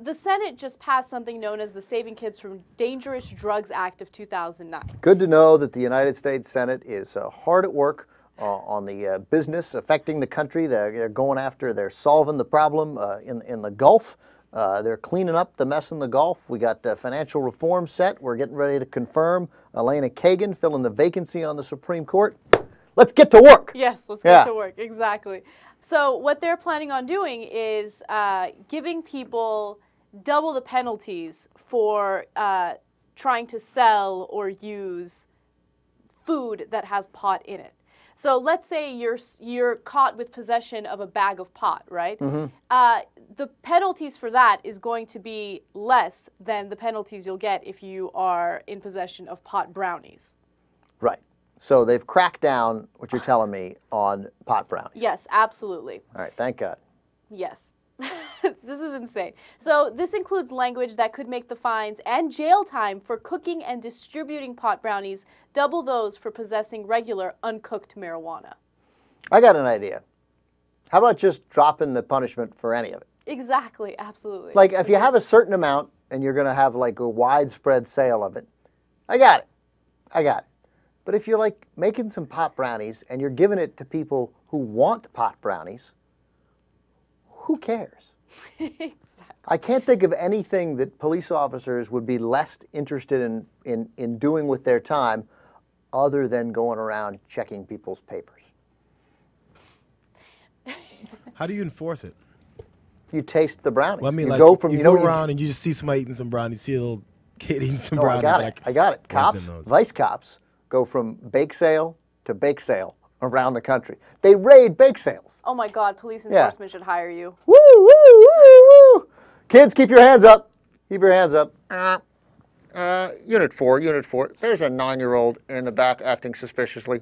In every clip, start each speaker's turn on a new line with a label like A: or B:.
A: the Senate just passed something known as the Saving Kids from Dangerous Drugs Act of 2009.
B: Good to know that the United States Senate is hard at work on the business affecting the country. They're going after, they're solving the problem in the Gulf. They're cleaning up the mess in the Gulf. We got financial reform set. We're getting ready to confirm Elena Kagan filling the vacancy on the Supreme Court. Let's get to work.
A: Yes, let's get to work. Exactly. So what they're planning on doing is giving people double the penalties for trying to sell or use food that has pot in it. So let's say you're caught with possession of a bag of pot, right? The penalties for that is going to be less than the penalties you'll get if you are in possession of pot brownies.
B: Right. So they've cracked down, what you're telling me, on pot brownies.
A: Yes, absolutely.
B: All right, thank God.
A: Yes. This is insane. So this includes language that could make the fines and jail time for cooking and distributing pot brownies double those for possessing regular uncooked marijuana.
B: I got an idea. How about just dropping the punishment for any of it?
A: Exactly, absolutely.
B: Like if you have a certain amount and you're going to have like a widespread sale of it, I got it. I got it. But if you're like making some pot brownies and you're giving it to people who want pot brownies, who cares?
A: Exactly.
B: I can't think of anything that police officers would be less interested in doing with their time other than going around checking people's papers.
C: How do you enforce it?
B: You taste the brownies.
C: Well, I mean,
B: you
C: like
B: go from,
C: you go around and you just see somebody eating some brownies, see a little kid eating some brownies.
B: I got it. Cops, vice cops, go from bake sale to bake sale around the country. They raid bake sales.
A: Oh my God, police enforcement should hire you.
B: Woo, woo, woo, woo. Kids, keep your hands up. Keep your hands up. Unit 4. There's a 9-year-old in the back acting suspiciously.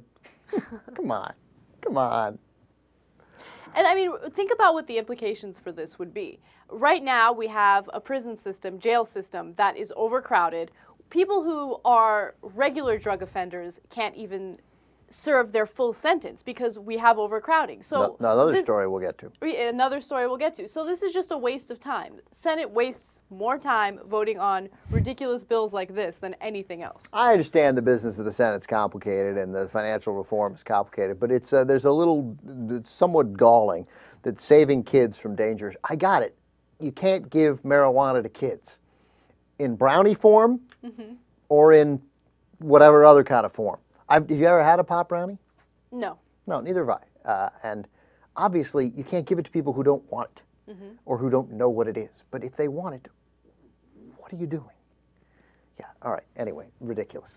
B: Come on. Come on.
A: And I mean, think about what the implications for this would be. Right now, we have a prison system, jail system, that is overcrowded. People who are regular drug offenders can't even serve their full sentence because we have overcrowding. So
B: another story we'll get to.
A: Another story we'll get to. So this is just a waste of time. Senate wastes more time voting on ridiculous bills like this than anything else.
B: I understand the business of the Senate's complicated and the financial reform is complicated, but it's it's somewhat galling that saving kids from danger. I got it. You can't give marijuana to kids in brownie form or in whatever other kind of form. Have you ever had a pot brownie?
A: No.
B: No, neither have I. And obviously, you can't give it to people who don't want it or who don't know what it is. But if they want it, what are you doing? Yeah, all right. Anyway, ridiculous.